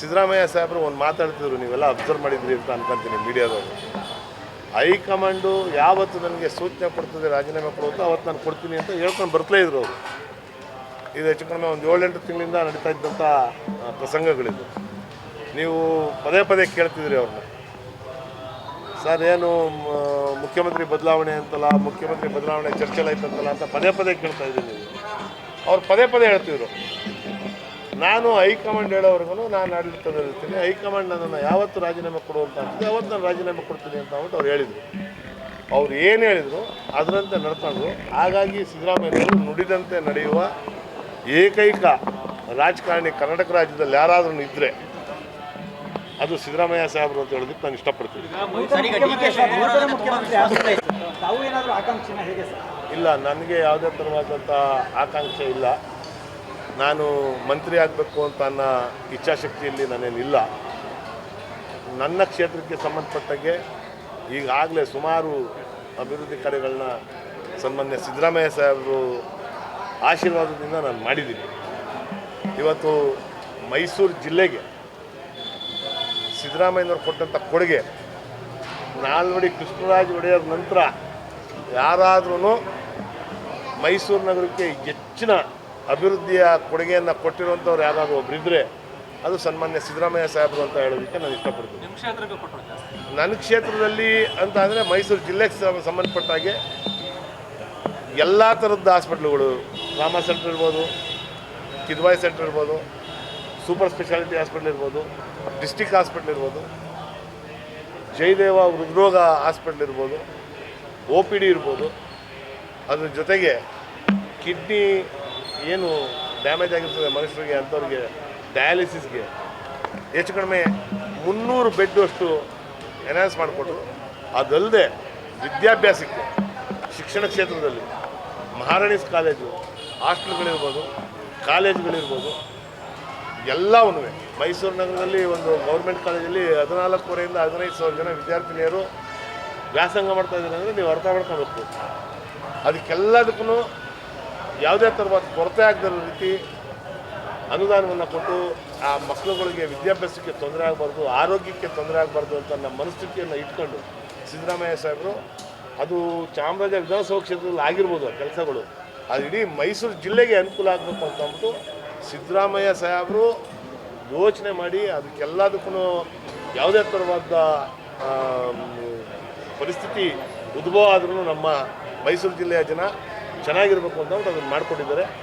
ಸಿದ್ದರಾಮಯ್ಯ ಸಾಹೇಬರು ಒಂದು ಮಾತಾಡ್ತಿದ್ರು, ನೀವೆಲ್ಲ ಅಬ್ಸರ್ವ್ ಮಾಡಿದ್ರಿ ಅಂತ ಅನ್ಕೊಂತೀನಿ ಮೀಡಿಯಾದವರು. ಹೈಕಮಾಂಡು ಯಾವತ್ತು ನನಗೆ ಸೂಚನೆ ಕೊಡ್ತದೆ ರಾಜೀನಾಮೆ ಕೊಡುತ್ತೋ ಅವತ್ತು ನಾನು ಕೊಡ್ತೀನಿ ಅಂತ ಹೇಳ್ಕೊಂಡು ಬರ್ತಲೇ ಇದ್ರು ಅವರು. ಇದು ಹೆಚ್ಚು ಕಡಿಮೆ ಒಂದು 7-8 ತಿಂಗಳಿಂದ ನಡೀತಾ ಇದ್ದಂಥ ಪ್ರಸಂಗಗಳಿದ್ದು. ನೀವು ಪದೇ ಪದೇ ಕೇಳ್ತಿದ್ರಿ ಅವ್ರನ್ನ, ಸರ್ ಏನು ಮುಖ್ಯಮಂತ್ರಿ ಬದಲಾವಣೆ ಅಂತಲ್ಲ, ಮುಖ್ಯಮಂತ್ರಿ ಬದಲಾವಣೆ ಚರ್ಚೆಲ್ಲ ಆಯ್ತಂತಲ್ಲ ಅಂತ ಪದೇ ಪದೇ ಕೇಳ್ತಾ ಇದ್ದೀನಿ ನೀವು. ಅವ್ರು ಪದೇ ಪದೇ ಹೇಳ್ತಿದ್ರು, ನಾನು ಹೈಕಮಾಂಡ್ ಹೇಳೋವರೆಗೂ ನಾನು ಆಡಳಿತದಲ್ಲಿರ್ತೀನಿ, ಹೈಕಮಾಂಡ್ ನನ್ನನ್ನು ಯಾವತ್ತು ರಾಜೀನಾಮೆ ಕೊಡುವಂತ ಅಂತಿದೆ ಅವತ್ತು ನಾನು ರಾಜೀನಾಮೆ ಕೊಡ್ತೀನಿ ಅಂತ ಅಂದ್ಬಿಟ್ಟು ಅವ್ರು ಹೇಳಿದರು. ಅವ್ರು ಏನು ಹೇಳಿದರು ಅದರಂತೆ ನಡ್ಕೊಂಡ್ರು. ಹಾಗಾಗಿ ಸಿದ್ದರಾಮಯ್ಯವರು ನುಡಿದಂತೆ ನಡೆಯುವ ಏಕೈಕ ರಾಜಕಾರಣಿ ಕರ್ನಾಟಕ ರಾಜ್ಯದಲ್ಲಿ ಯಾರಾದ್ರೂ ಇದ್ದರೆ ಅದು ಸಿದ್ದರಾಮಯ್ಯ ಸಾಹೇಬರು ಅಂತ ಹೇಳೋದಕ್ಕೆ ನಾನು ಇಷ್ಟಪಡ್ತೀನಿ. ಇಲ್ಲ, ನನಗೆ ಯಾವುದೇ ಥರವಾದಂಥ ಆಕಾಂಕ್ಷೆ ಇಲ್ಲ. ನಾನು ಮಂತ್ರಿ ಆಗಬೇಕು ಅಂತ ಅನ್ನೋ ಇಚ್ಛಾಶಕ್ತಿಯಲ್ಲಿ ನಾನೇನಿಲ್ಲ. ನನ್ನ ಕ್ಷೇತ್ರಕ್ಕೆ ಸಂಬಂಧಪಟ್ಟಾಗೆ ಈಗಾಗಲೇ ಸುಮಾರು ಅಭಿವೃದ್ಧಿ ಕಾರ್ಯಗಳನ್ನ ಸನ್ಮಾನ್ಯ ಸಿದ್ದರಾಮಯ್ಯ ಸಾಹೇಬರು ಆಶೀರ್ವಾದದಿಂದ ನಾನು ಮಾಡಿದ್ದೀನಿ. ಇವತ್ತು ಮೈಸೂರು ಜಿಲ್ಲೆಗೆ ಸಿದ್ದರಾಮಯ್ಯನವ್ರು ಕೊಟ್ಟಂಥ ಕೊಡುಗೆ, ನಾಲ್ವಡಿ ಕೃಷ್ಣರಾಜ ಒಡೆಯರ್ ನಂತರ ಯಾರಾದ್ರೂ ಮೈಸೂರು ನಗರಕ್ಕೆ ಹೆಚ್ಚಿನ ಅಭಿವೃದ್ಧಿಯ ಕೊಡುಗೆಯನ್ನು ಕೊಟ್ಟಿರುವಂಥವ್ರು ಯಾರಾದರೂ ಒಬ್ಬರಿದ್ದರೆ ಅದು ಸನ್ಮಾನ್ಯ ಸಿದ್ದರಾಮಯ್ಯ ಸಾಹೇಬರು ಅಂತ ಹೇಳೋದಕ್ಕೆ ನಾನು ಇಷ್ಟಪಡ್ತೀನಿ. ನನ್ನ ಕ್ಷೇತ್ರದಲ್ಲಿ ಅಂತ ಅಂದರೆ ಮೈಸೂರು ಜಿಲ್ಲೆಗೆ ಸಂಬಂಧಪಟ್ಟಾಗೆ ಎಲ್ಲ ಥರದ್ದು ಹಾಸ್ಪಿಟ್ಲುಗಳು, ಟ್ರಾಮಾ ಸೆಂಟರ್ ಇರ್ಬೋದು, ಕಿದ್ವಾಯ್ ಸೆಂಟರ್ ಇರ್ಬೋದು, ಸೂಪರ್ ಸ್ಪೆಷಾಲಿಟಿ ಹಾಸ್ಪಿಟ್ಲ್ ಇರ್ಬೋದು, ಡಿಸ್ಟಿಕ್ ಹಾಸ್ಪಿಟ್ಲ್ ಇರ್ಬೋದು, ಜಯದೇವ ಹೃದ್ರೋಗ ಹಾಸ್ಪಿಟ್ಲ್ ಇರ್ಬೋದು, OPD ಇರ್ಬೋದು, ಅದ್ರ ಜೊತೆಗೆ ಕಿಡ್ನಿ ಏನು ಡ್ಯಾಮೇಜ್ ಆಗಿರ್ತದೆ ಮನುಷ್ಯರಿಗೆ ಅಂಥವ್ರಿಗೆ ಡಯಾಲಿಸಿಸ್ಗೆ ಹೆಚ್ಚು ಕಡಿಮೆ 300 ಬೆಡ್ ಅಷ್ಟು ಎನ್ಹಾನ್ಸ್ ಮಾಡಿಕೊಟ್ರು. ಅದಲ್ಲದೆ ವಿದ್ಯಾಭ್ಯಾಸಕ್ಕೆ ಶಿಕ್ಷಣ ಕ್ಷೇತ್ರದಲ್ಲಿ ಮಹಾರಾಣೀಸ್ ಕಾಲೇಜು, ಹಾಸ್ಟೆಲ್ಗಳಿರ್ಬೋದು, ಕಾಲೇಜುಗಳಿರ್ಬೋದು, ಎಲ್ಲವೂ ಮೈಸೂರು ನಗರದಲ್ಲಿ ಒಂದು ಗೌರ್ಮೆಂಟ್ ಕಾಲೇಜಲ್ಲಿ 14,500 ರಿಂದ 15,000 ಜನ ವಿದ್ಯಾರ್ಥಿನಿಯರು ವ್ಯಾಸಂಗ ಮಾಡ್ತಾಯಿದ್ದಾರೆ ಅಂದರೆ ನೀವು ಅರ್ಥ ಮಾಡ್ಕೊಬೇಕು. ಅದಕ್ಕೆಲ್ಲದಕ್ಕೂ ಯಾವುದೇ ಥರವಾದ ಕೊರತೆ ಆಗದಿರೋ ರೀತಿ ಅನುದಾನವನ್ನು ಕೊಟ್ಟು ಆ ಮಕ್ಕಳುಗಳಿಗೆ ವಿದ್ಯಾಭ್ಯಾಸಕ್ಕೆ ತೊಂದರೆ ಆಗಬಾರ್ದು, ಆರೋಗ್ಯಕ್ಕೆ ತೊಂದರೆ ಆಗಬಾರ್ದು ಅಂತ ನಮ್ಮ ಮನಸ್ಥಿತಿಯನ್ನು ಇಟ್ಕೊಂಡು ಸಿದ್ದರಾಮಯ್ಯ ಸಾಹೇಬರು, ಅದು ಚಾಮರಾಜ ವಿಧಾನಸಭಾ ಕ್ಷೇತ್ರದಲ್ಲಿ ಆಗಿರ್ಬೋದು ಆ ಕೆಲಸಗಳು, ಅದು ಇಡೀ ಮೈಸೂರು ಜಿಲ್ಲೆಗೆ ಅನುಕೂಲ ಆಗಬೇಕು ಅಂತ ಅಂದ್ಬಿಟ್ಟು ಸಿದ್ದರಾಮಯ್ಯ ಸಾಹೇಬರು ಯೋಚನೆ ಮಾಡಿ ಅದಕ್ಕೆಲ್ಲದಕ್ಕೂ ಯಾವುದೇ ಥರವಾದ ಪರಿಸ್ಥಿತಿ ಉದ್ಭವ ಆದ್ರೂ ನಮ್ಮ ಮೈಸೂರು ಜಿಲ್ಲೆಯ ಜನ ಚೆನ್ನಾಗಿರ್ಬೇಕು ಅಂತ ಅದನ್ನು ಮಾಡಿಕೊಟ್ಟಿದ್ದಾರೆ.